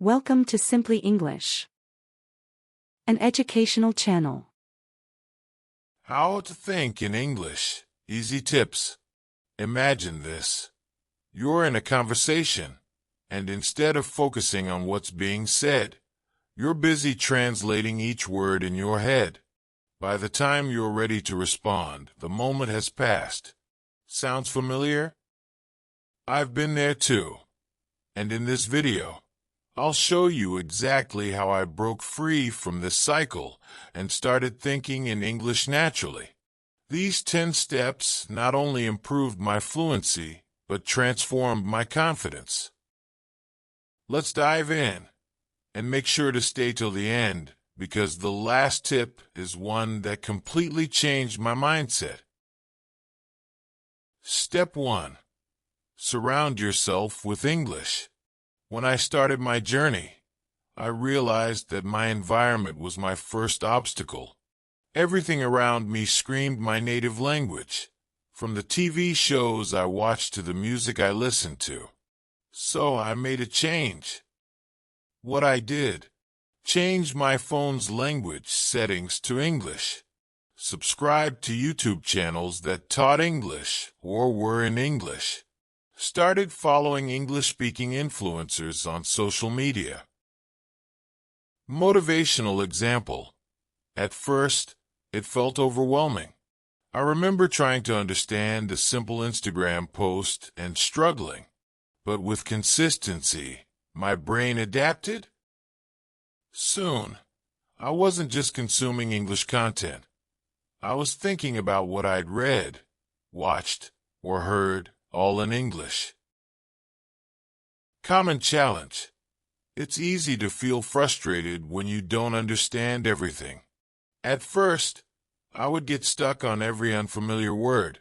Welcome to Simply English, an educational channel. How to think in English. Easy tips. Imagine this. You're in a conversation, and instead of focusing on what's being said, you're busy translating each word in your head. By the time you're ready to respond, the moment has passed. Sounds familiar? I've been there too. And in this video, I'll show you exactly how I broke free from this cycle and started thinking in English naturally. These 10 steps not only improved my fluency, but transformed my confidence. Let's dive in, and make sure to stay till the end, because the last tip is one that completely changed my mindset. Step 1. Surround yourself with English. When I started my journey, I realized that my environment was my first obstacle. Everything around me screamed my native language, from the TV shows I watched to the music I listened to. So I made a change. What I did, changed my phone's language settings to English, subscribed to YouTube channels that taught English or were in English, started following English-speaking influencers on social media. Motivational example. At first, it felt overwhelming. I remember trying to understand a simple Instagram post and struggling, but with consistency, my brain adapted. Soon, I wasn't just consuming English content. I was thinking about what I'd read, watched, or heard, all in English. Common challenge. It's easy to feel frustrated when you don't understand everything. At first, I would get stuck on every unfamiliar word.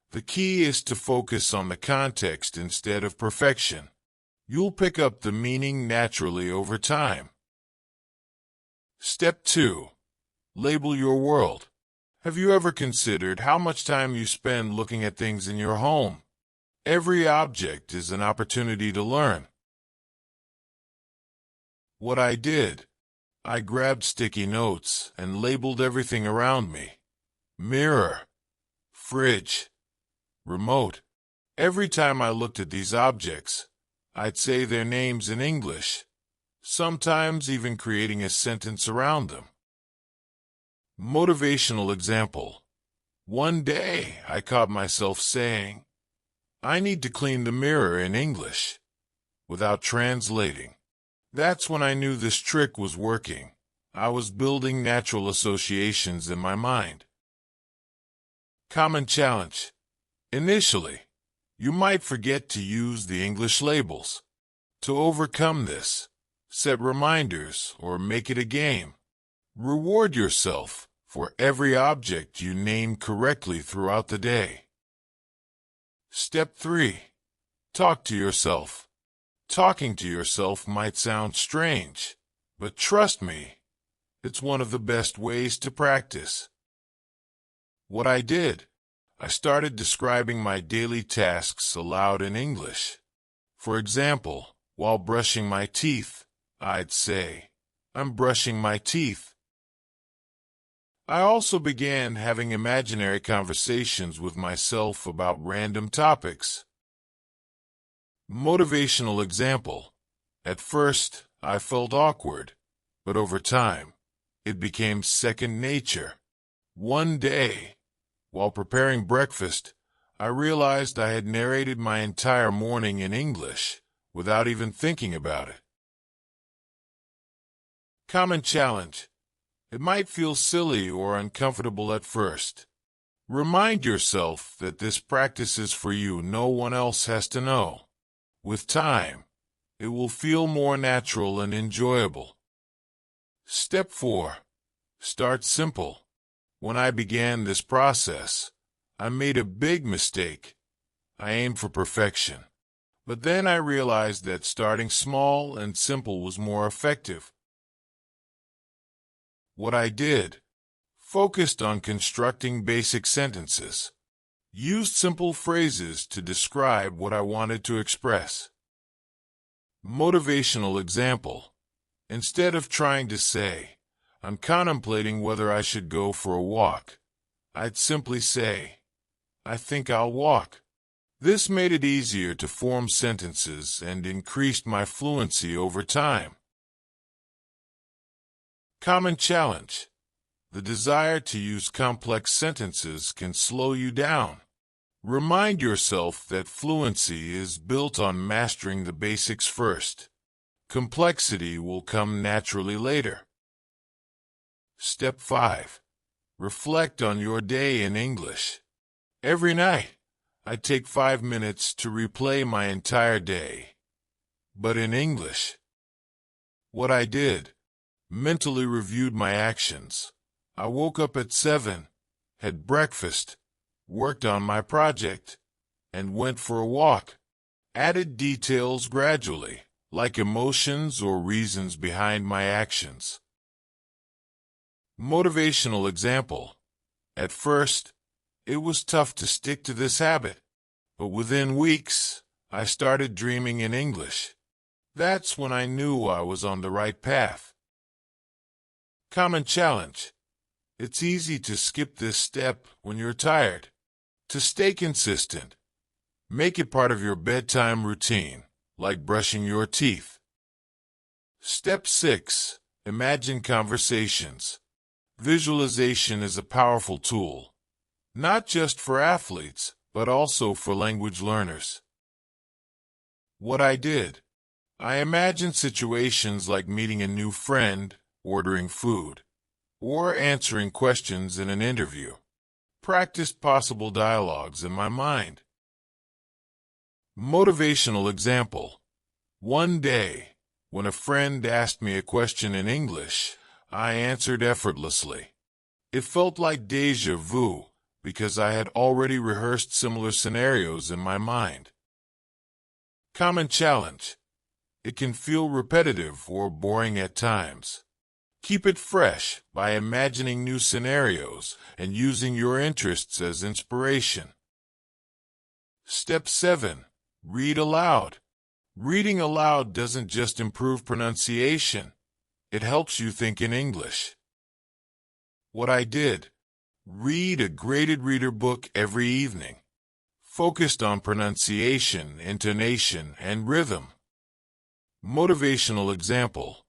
The key is to focus on the context instead of perfection. You'll pick up the meaning naturally over time. Step 2. Label your world. Have you ever considered how much time you spend looking at things in your home? Every object is an opportunity to learn. What I did, I grabbed sticky notes and labeled everything around me. Mirror, fridge, remote. Every time I looked at these objects, I'd say their names in English, sometimes even creating a sentence around them. Motivational example. One day, I caught myself saying, I need to clean the mirror in English, without translating. That's when I knew this trick was working. I was building natural associations in my mind. Common challenge. Initially, you might forget to use the English labels. To overcome this, set reminders or make it a game. Reward yourself for every object you name correctly throughout the day. Step 3. Talk to yourself. Talking to yourself might sound strange, but trust me, it's one of the best ways to practice. What I did, I started describing my daily tasks aloud in English. For example, while brushing my teeth, I'd say, I'm brushing my teeth. I also began having imaginary conversations with myself about random topics. Motivational example. At first, I felt awkward, but over time, it became second nature. One day, while preparing breakfast, I realized I had narrated my entire morning in English without even thinking about it. Common challenge. It might feel silly or uncomfortable at first. Remind yourself that this practice is for you. No one else has to know. With time, it will feel more natural and enjoyable. Step 4. Start simple. When I began this process, I made a big mistake. I aimed for perfection. But then I realized that starting small and simple was more effective. What I did, focused on constructing basic sentences, used simple phrases to describe what I wanted to express. Motivational example. Instead of trying to say, "I'm contemplating whether I should go for a walk," I'd simply say, "I think I'll walk." This made it easier to form sentences and increased my fluency over time. Common challenge. The desire to use complex sentences can slow you down. Remind yourself that fluency is built on mastering the basics first. Complexity will come naturally later. Step 5. Reflect on your day in English. Every night, I take 5 minutes to replay my entire day. But in English. What I did. Mentally reviewed my actions. I woke up at 7, had breakfast, worked on my project, and went for a walk. Added details gradually, like emotions or reasons behind my actions. Motivational example. At first, it was tough to stick to this habit, but within weeks, I started dreaming in English. That's when I knew I was on the right path. Common challenge. It's easy to skip this step when you're tired. To stay consistent, make it part of your bedtime routine, like brushing your teeth. Step 6. Imagine conversations. Visualization is a powerful tool, not just for athletes, but also for language learners. What I did. I imagined situations like meeting a new friend, ordering food, or answering questions in an interview. Practiced possible dialogues in my mind. Motivational example. One day, when a friend asked me a question in English, I answered effortlessly. It felt like déjà vu because I had already rehearsed similar scenarios in my mind. Common challenge. It can feel repetitive or boring at times. Keep it fresh by imagining new scenarios and using your interests as inspiration. Step 7. Read aloud. Reading aloud doesn't just improve pronunciation. It helps you think in English. What I did. Read a graded reader book every evening. Focused on pronunciation, intonation, and rhythm. Motivational example.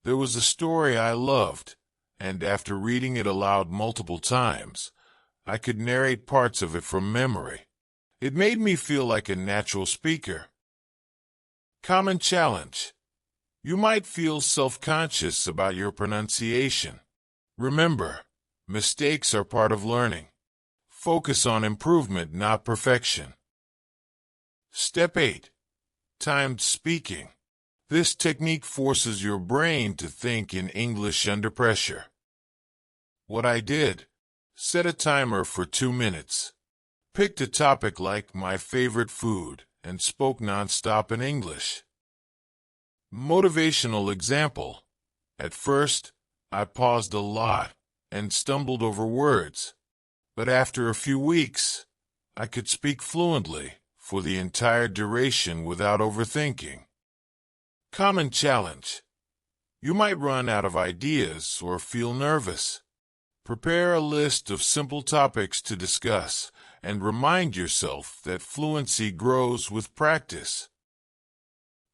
There was a story I loved, and after reading it aloud multiple times, I could narrate parts of it from memory. It made me feel like a natural speaker. Common challenge. You might feel self-conscious about your pronunciation. Remember, mistakes are part of learning. Focus on improvement, not perfection. Step 8. Timed speaking. This technique forces your brain to think in English under pressure. What I did. Set a timer for 2 minutes. Picked a topic like my favorite food and spoke nonstop in English. Motivational example. At first, I paused a lot and stumbled over words. But after a few weeks, I could speak fluently for the entire duration without overthinking. Common challenge. You might run out of ideas or feel nervous. Prepare a list of simple topics to discuss and remind yourself that fluency grows with practice.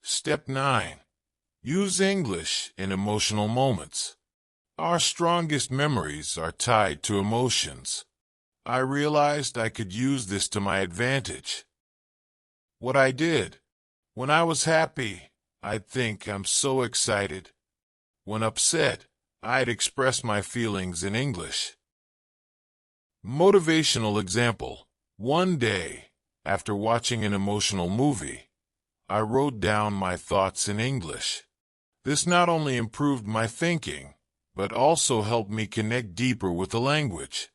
Step 9. Use English in emotional moments. Our strongest memories are tied to emotions. I realized I could use this to my advantage. What I did. When I was happy, I'd think I'm so excited. When upset, I'd express my feelings in English. Motivational example. One day, after watching an emotional movie, I wrote down my thoughts in English. This not only improved my thinking, but also helped me connect deeper with the language.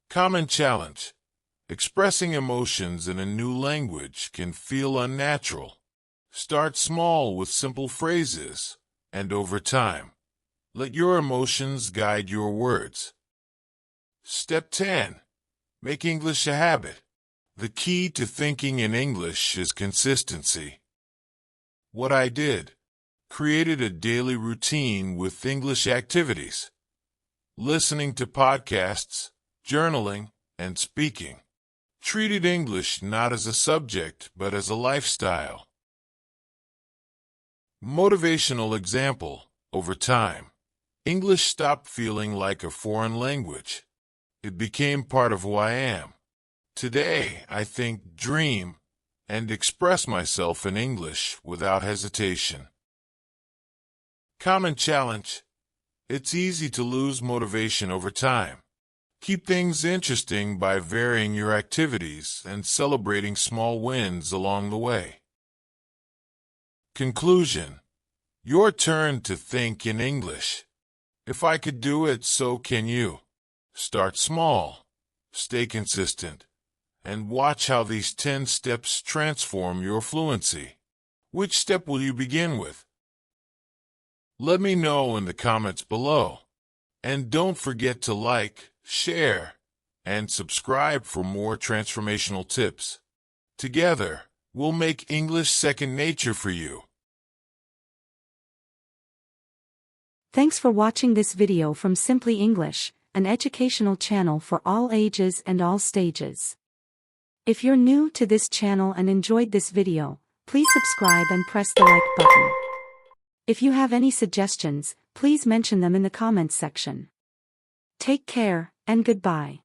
Common challenge. Expressing emotions in a new language can feel unnatural. Start small with simple phrases, and over time, let your emotions guide your words. Step 10. Make English a habit. The key to thinking in English is consistency. What I did: created a daily routine with English activities, listening to podcasts, journaling, and speaking. Treated English not as a subject, but as a lifestyle. Motivational example: over time, English stopped feeling like a foreign language. It became part of who I am. Today, I think, dream, and express myself in English without hesitation. Common challenge: it's easy to lose motivation over time. Keep things interesting by varying your activities and celebrating small wins along the way. Conclusion: your turn to think in English. If I could do it, so can you. Start small, stay consistent, and watch how these 10 steps transform your fluency. Which step will you begin with? Let me know in the comments below. And don't forget to like, share, and subscribe for more transformational tips. Together, we'll make English second nature for you. Thanks for watching this video from Simply English, an educational channel for all ages and all stages. If you're new to this channel and enjoyed this video, please subscribe and press the like button. If you have any suggestions, please mention them in the comments section. Take care, and goodbye.